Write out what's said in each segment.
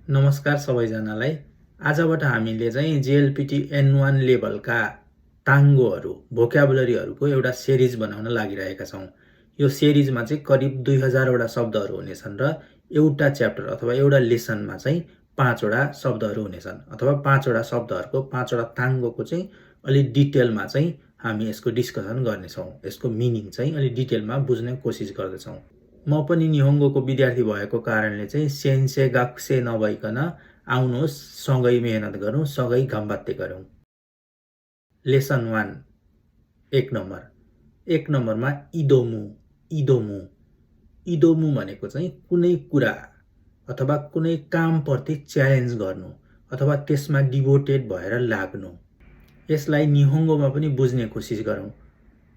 नमस्कार सबैजनालाई। आजबाट हामीले चाहिँ JLPT N1 लेभलका ताङ्गोहरू भोक्याबुलरीहरूको एउटा सिरिज बनाउन लागिरहेका छौँ। यो सिरिजमा चाहिँ करिब 2000 वटा शब्दहरू हुनेछन् र एउटा च्याप्टर अथवा एउटा लेसनमा चाहिँ 5 वटा शब्दहरू हुनेछन् अथवा 5 वटा शब्दहरूको 5 वटा ताङ्गोको चाहिँ अलि डिटेलमा चाहिँ हामी यसको डिस्कसन गर्नेछौँ। यसको मिनिङ चाहिँ अलि डिटेलमा बुझ्ने कोसिस गर्दछौँ। म पनि निहोङ्गोको विद्यार्थी भएको कारणले चाहिँ सेन्से गाक्से नभइकन आउनुहोस् सँगै मेहनत गरौँ, सँगै गम्बाते गरौँ। लेसन 1 1 नम्बर 1 नम्बरमा इदोमु इदोमु इदोमु भनेको चाहिँ कुनै कुरा अथवा कुनै कामप्रति च्यालेन्ज गर्नु अथवा त्यसमा डिभोटेड भएर लाग्नु। यसलाई निहोङ्गोमा पनि बुझ्ने कोसिस गरौँ।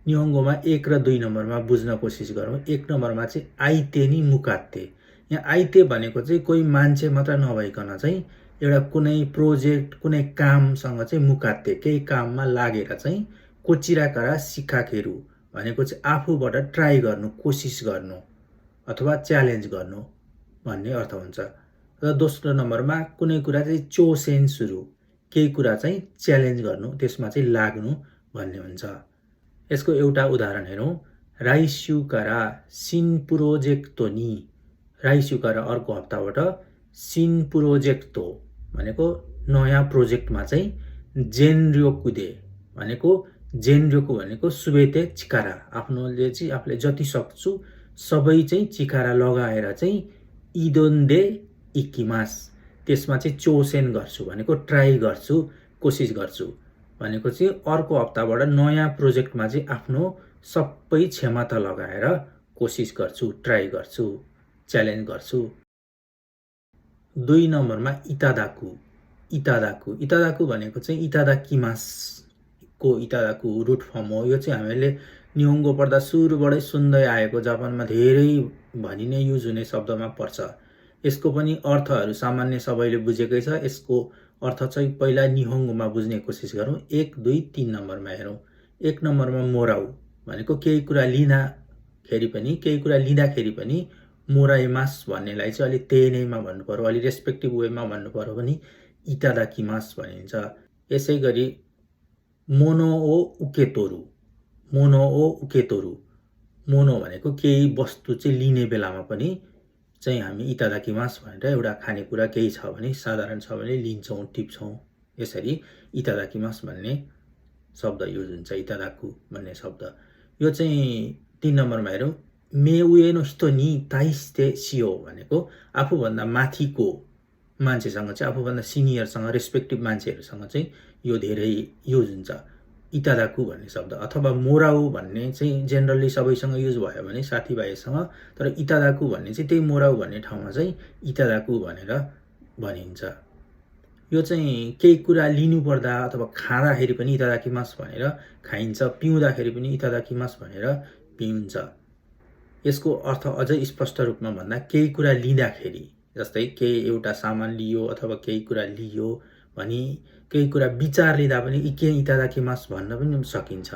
निहोङ्गोमा 1 र 2 नम्बरमा बुझ्न कोसिस गरौँ। 1 नम्बरमा चाहिँ आइते नि मुकाते। यहाँ आइते भनेको चाहिँ कोही मान्छे मात्र नभइकन चाहिँ एउटा कुनै प्रोजेक्ट कुनै कामसँग चाहिँ मुकाते केही काममा लागेर चाहिँ कोचिराकारा सिकाखेरु भनेको चाहिँ आफूबाट ट्राई गर्नु कोसिस गर्नु अथवा च्यालेन्ज गर्नु भन्ने अर्थ हुन्छ। र दोस्रो नम्बरमा कुनै कुरा चाहिँ चोसेन सुरु केही कुरा चाहिँ च्यालेन्ज गर्नु त्यसमा चाहिँ लाग्नु भन्ने हुन्छ। यसको एउटा उदाहरण हेरौँ। राइस्युकारा सिन प्रोजेक्टो नि राइस्युकारा अर्को हप्ताबाट सिन प्रोजेक्टो भनेको नयाँ प्रोजेक्टमा चाहिँ जेनर्योकुदे भनेको जेनर्योकु भनेको सुबेते चिकारा आफ्नोले चाहिँ आफूले जति सक्छु सबै चाहिँ चिकारा लगाएर चाहिँ इदोन्दे इकिमास त्यसमा चाहिँ चोसेन गर्छु भनेको ट्राई गर्छु कोसिस गर्छु भनेको चाहिँ अर्को हप्ताबाट नयाँ प्रोजेक्टमा चाहिँ आफ्नो सबै क्षमता लगाएर कोसिस गर्छु ट्राई गर्छु च्यालेन्ज गर्छु। 2 नम्बरमा इतादाकु इतादाकु इतादाकु भनेको चाहिँ इतादाकिमासको इतादाकु रुट फर्म हो। यो चाहिँ हामीले निहोङ्गो पढ्दा सुरुबाटै सुन्दै आएको जापानमा धेरै भनिने युज हुने शब्दमा पर्छ। यसको पनि अर्थहरू सामान्य सबैले बुझेकै छ। यसको अर्थ चाहिँ पहिला निहोङ्गोमा बुझ्ने कोसिस गरौँ। 1 2 3 नम्बरमा हेरौँ। 1 नम्बरमा मोराउ भनेको केही कुरा लिँदाखेरि पनि मोराइमास भन्नेलाई चाहिँ अलि तेनैमा भन्नु पर्यो अलि रेस्पेक्टिभ वेमा भन्नु पर्यो भने इतादाकिमास भनिन्छ। यसै गरी मोनो ओ उकेतोरु मोनो भनेको केही वस्तु चाहिँ लिने बेलामा पनि चाहिँ हामी इतादाकिमास भनेर एउटा खानेकुरा केही छ भने साधारण छ भने लिन्छौँ टिप्छौँ। यसरी इतादाकिमास भन्ने शब्द युज हुन्छ। इतादाकु भन्ने शब्द यो चाहिँ 3 नम्बरमा हेरौँ। मेउए नो हितो नि ताइस्ते सियो भनेको आफूभन्दा माथिको मान्छेसँग चाहिँ आफूभन्दा सिनियरसँग रेस्पेक्टिभ मान्छेहरूसँग चाहिँ यो धेरै युज हुन्छ इतादाकु भन्ने शब्द। अथवा मोराउ भन्ने चाहिँ जेनरली सबैसँग युज भयो भने साथीभाइसँग, तर इतादाकु भन्ने चाहिँ त्यही मोराउ भन्ने ठाउँमा चाहिँ इतादाकु भनेर भनिन्छ। यो चाहिँ केही कुरा लिनुपर्दा अथवा खाँदाखेरि पनि इतादाकिमास भनेर खाइन्छ, पिउँदाखेरि पनि इतादाकिमास भनेर पिउँछ। यसको अर्थ अझै स्पष्ट रूपमा भन्दा केही कुरा लिँदाखेरि जस्तै केही एउटा सामान लियो अथवा केही कुरा लियो भनी केही कुरा विचार लिँदा पनि इके इतादाकिमास भन्न पनि सकिन्छ।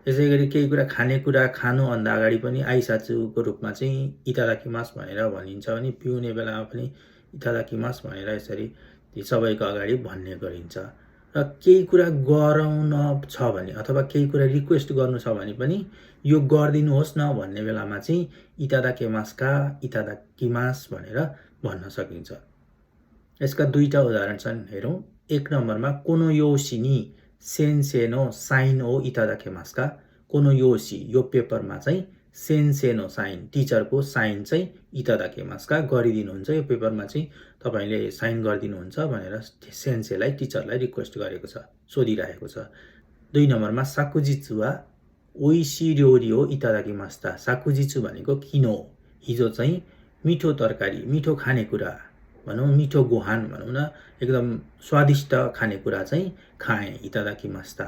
यसै गरी केही कुरा खानेकुरा खानुभन्दा अगाडि पनि आइसाचुको रूपमा चाहिँ इतादाकिमास भनेर भनिन्छ भने पिउने बेलामा पनि इतादाकिमास भनेर यसरी सबैको अगाडि भन्ने गरिन्छ। र केही कुरा गराउन छ भने अथवा केही कुरा रिक्वेस्ट गर्नु छ भने पनि यो गरिदिनुहोस् न भन्ने बेलामा चाहिँ इतादाकिमास भनेर भन्न सकिन्छ। यसका 2टा उदाहरण छन् हेरौँ। 1 नम्बरमा कोनोयोसी नि सेन्से नो साइन ओ इतादाकिमासका कोनोयोसी यो पेपरमा चाहिँ सेन्से नो साइन टिचरको साइन चाहिँ इतादाकिमासका गरिदिनुहुन्छ यो पेपरमा चाहिँ तपाईले साइन गरिदिनुहुन्छ भनेर सेन्सेलाई टिचरलाई रिक्वेस्ट गरेको छ सोधिरहेको छ। 2 नम्बरमा साकुजिचुवा ओइसी र्योरी ओ इतादाकिमास्ता साकुजिचु भनेको किनो हिजो चाहिँ मिठो तरकारी मिठो खानेकुरा भनौँ मिठो गोहान भनौँ न एकदम स्वादिष्ट खानेकुरा चाहिँ खाएँ इतादाकिमास्ता।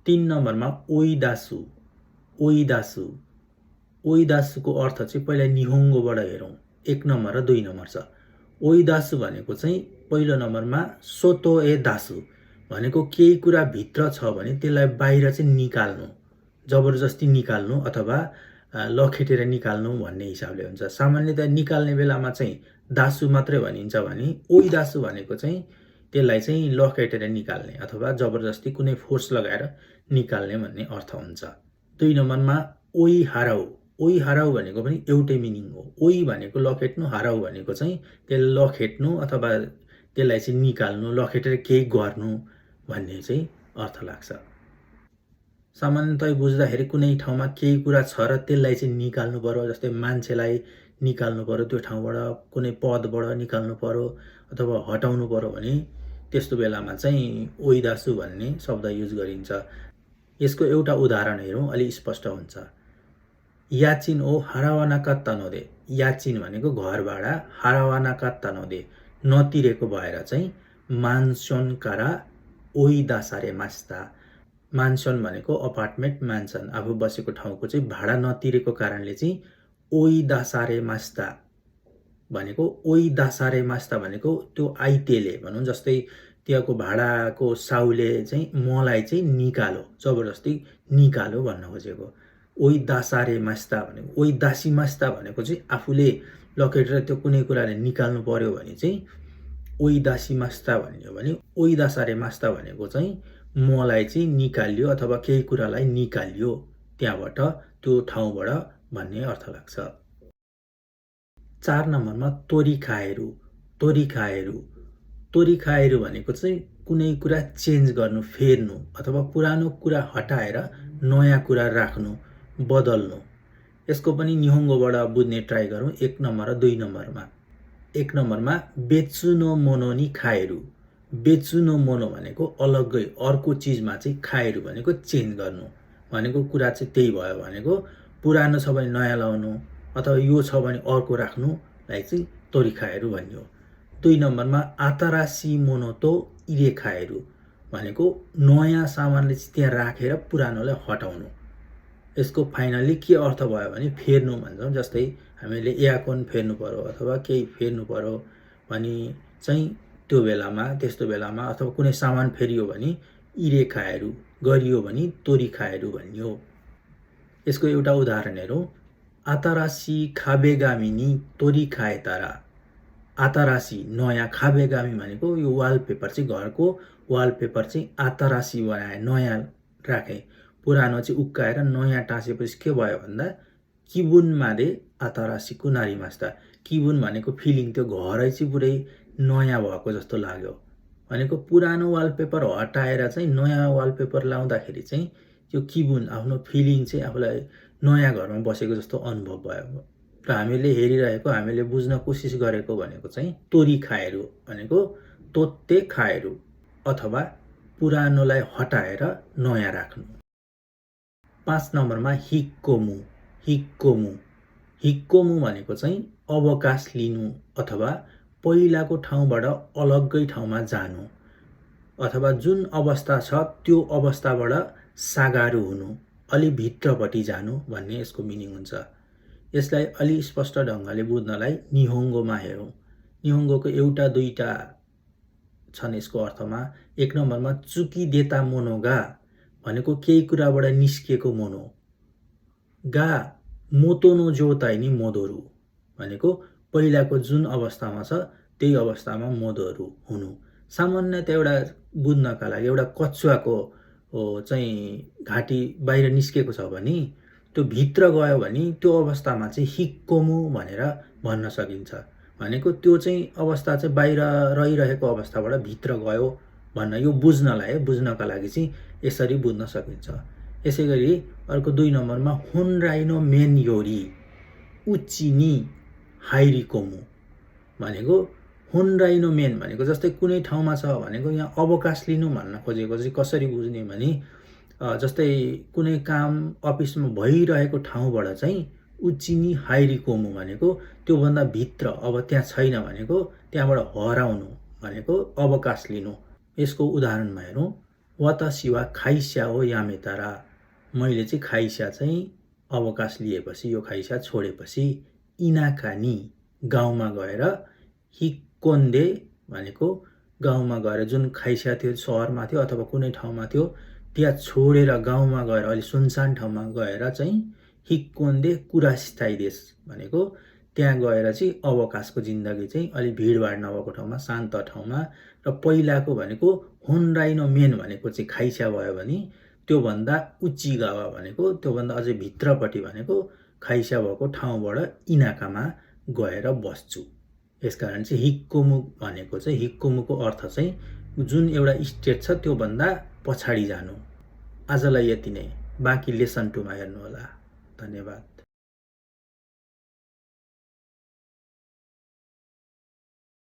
3 नम्बरमा ओइदासु ओइदासुको अर्थ चाहिँ पहिला निहोङ्गोबाट हेरौँ। 1 नम्बर र 2 नम्बर छ। ओइदासु भनेको चाहिँ पहिलो नम्बरमा सोतो ए दासु भनेको केही कुरा भित्र छ भने त्यसलाई बाहिर चाहिँ निकाल्नु जबरजस्ती निकाल्नु अथवा लखेटेर निकाल्नु भन्ने हिसाबले हुन्छ। सामान्यतया निकाल्ने बेलामा चाहिँ दासु मात्रै भनिन्छ भने ओइ दासु भनेको चाहिँ त्यसलाई चाहिँ लखेटेर निकाल्ने अथवा जबरजस्ती कुनै फोर्स लगाएर निकाल्ने भन्ने अर्थ हुन्छ। 2 नम्बरमा ओइ हाराउ भनेको पनि एउटै मिनिङ हो। ओइ भनेको लखेट्नु, हाराउ भनेको चाहिँ त्यसलाई लखेट्नु अथवा त्यसलाई चाहिँ निकाल्नु, लखेटेर केही गर्नु भन्ने चाहिँ अर्थ लाग्छ। सामान्यतया बुझ्दाखेरि कुनै ठाउँमा केही कुरा छ र त्यसलाई चाहिँ निकाल्नु पर्यो, जस्तै मान्छेलाई निकाल्नु पर्यो, त्यो ठाउँबाट कुनै पदबाट निकाल्नु पर्यो अथवा हटाउनु पर्यो भने त्यस्तो बेलामा चाहिँ ओइ दासु भन्ने शब्द युज गरिन्छ। यसको एउटा उदाहरण हेरौँ, अलि स्पष्ट हुन्छ। याचिन ओ हारावाना कात्ता नदे। याचिन भनेको घर भाडा, हारावाना कात्ता नदे नतिरेको भएर चाहिँ मान्सन कारा ओइ दासारे मास्ता। मान्सन भनेको अपार्टमेन्ट, मान्सन आफू बसेको ठाउँको चाहिँ भाडा नतिरेको कारणले चाहिँ ओइ दासारे मास्ता भनेको, ओइ दासारे मास्ता भनेको त्यो आइतेले भनौँ, जस्तै त्यहाँको भाडाको साउले चाहिँ मलाई चाहिँ निकालो, जबरजस्ती निकालो भन्न खोजेको। ओइ दासारे मास्ता भनेको, ओइ दासी मास्ता भनेको चाहिँ आफूले लखेटेर त्यो कुनै कुराले निकाल्नु पर्यो भने चाहिँ ओइ दासी मास्ता भन्यो भने ओइ दासारे मास्ता भनेको चाहिँ मलाई चाहिँ निकालियो अथवा केही कुरालाई निकालियो त्यहाँबाट, त्यो ठाउँबाट भन्ने अर्थ लाग्छ। 4 नम्बरमा तोरी खाएरू भनेको चाहिँ कुनै कुरा चेन्ज गर्नु, फेर्नु अथवा पुरानो कुरा हटाएर नयाँ कुरा राख्नु, बदल्नु। यसको पनि निहोङ्गोबाट बुझ्ने ट्राई गरौँ 1 नम्बर र 2 नम्बरमा। 1 नम्बरमा बेच्चु नो मोनो नि खाएरू। बेच्चु नो मोनो भनेको अलग्गै अर्को चिजमा चाहिँ, खाएरू भनेको चेन्ज गर्नु भनेको कुरा चाहिँ त्यही भयो भनेको पुरानो छ भने नयाँ लाउनु अथवा यो छ भने अर्को राख्नुलाई चाहिँ तोरी खाएरू भन्यो। 2 नम्बरमा आतारासी मोनोतो इरे खाएरू भनेको नयाँ सामानले चाहिँ त्यहाँ राखेर पुरानोलाई हटाउनु। यसको फाइनली के अर्थ भयो भने फेर्नु भन्छौँ। जस्तै हामीले एयरकन फेर्नु पर्यो अथवा केही फेर्नु पर्यो भने चाहिँ त्यो बेलामा, त्यस्तो बेलामा अथवा कुनै सामान फेरियो भने इरे खाएरू, गरियो भने तोरी खाएरू भन्यो। यसको एउटा उदाहरण हेरौँ। आतारासी खाबेगामी नि तोरी खाए तारा। आतारासी नयाँ, खाबेगामी भनेको यो वालपेपर चाहिँ, घरको वालपेपर चाहिँ आतारासी बनाए, नयाँ राखे, पुरानो चाहिँ उक्काएर नयाँ टाँसेपछि के भयो भन्दा किबुन मादे आतारासी कुनारी मास्ता। किबुन भनेको फिलिङ, त्यो घरै चाहिँ पुरै नयाँ भएको जस्तो लाग्यो भनेको पुरानो वालपेपर हटाएर चाहिँ नयाँ वालपेपर लाउँदाखेरि चाहिँ त्यो किबुन, आफ्नो फिलिङ चाहिँ आफूलाई नयाँ घरमा बसेको जस्तो अनुभव भयो। र हामीले हेरिरहेको, हामीले बुझ्न कोसिस गरेको भनेको चाहिँ तोरी खाएरू भनेको तोत्ते खाएरू अथवा पुरानोलाई हटाएर नयाँ राख्नु। 5 नम्बरमा हिक्कोमु भनेको चाहिँ अवकाश लिनु अथवा पहिलाको ठाउँबाट अलग्गै ठाउँमा जानु अथवा जुन अवस्था छ त्यो अवस्थाबाट सागारु हुनु, अलि भित्रपट्टि जानु भन्ने यसको मिनिङ हुन्छ। यसलाई अलि स्पष्ट ढङ्गले बुझ्नलाई निहोङ्गोमा हेरौँ। निहोङ्गोको एउटा दुईटा छन् यसको अर्थमा। 1 नम्बरमा चुकी देता मोनोगा भनेको केही कुराबाट निस्किएको मोनो। गा मोतोनो जोताइ नि मोदोरु भनेको पहिलाको जुन अवस्थामा छ त्यही अवस्थामा मोदोरु हुनु। सामान्यतया एउटा बुझ्नका लागि एउटा कछुवाको चाहिँ घाँटी बाहिर निस्केको छ भने त्यो भित्र गयो भने त्यो अवस्थामा चाहिँ हिक्कोमु भनेर भन्न सकिन्छ। भनेको त्यो चाहिँ अवस्था चाहिँ बाहिर रहिरहेको अवस्थाबाट भित्र गयो भन्न, यो बुझ्नका लागि चाहिँ यसरी बुझ्न सकिन्छ। यसै गरी अर्को 2 नम्बरमा होनराइनो मेन योरी उच्चिनी हाइरिकोमु भनेको होनराइनो मेन भनेको जस्तै कुनै ठाउँमा छ भनेको यहाँ अवकाश लिनु भन्न खोजेको चाहिँ कसरी बुझ्ने भने जस्तै कुनै काम अफिसमा भइरहेको ठाउँबाट चाहिँ उच्चिनी हाइरिकोमु भनेको त्योभन्दा भित्र अब त्यहाँ छैन भनेको त्यहाँबाट हराउनु भनेको अवकाश लिनु। यसको उदाहरणमा हेरौँ। वातासी वा खाइस्या हो यामेतारा, मैले चाहिँ खाइस्या चाहिँ अवकाश लिएपछि, यो खाइस्या छोडेपछि इनाकानी गाउँमा गएर, हिक्कोन्दे भनेको गाउँमा गएर जुन खाइस्या थियो सहरमा थियो अथवा कुनै ठाउँमा थियो त्यहाँ छोडेर गाउँमा गएर अलि सुनसान ठाउँमा गएर चाहिँ हिक्कोन्दे कुरास्थाई देश भनेको त्यहाँ गएर चाहिँ अवकाशको जिन्दगी चाहिँ अलि भिडभाड नभएको ठाउँमा, शान्त ठाउँमा, र पहिलाको भनेको होन्राइनो मेन भनेको चाहिँ खाइसा भयो भने त्योभन्दा उचिगावा भनेको त्योभन्दा अझै भित्रपट्टि भनेको खाइसा भएको ठाउँबाट इनाकामा गएर बस्छु। यसकारण चाहिँ हिक्कोमु भनेको चाहिँ हिक्कोमुको अर्थ चाहिँ जुन एउटा स्टेट छ त्योभन्दा पछाडि जानु। आजलाई यति नै, बाँकी लेसन 2मा हेर्नुहोला। धन्यवाद।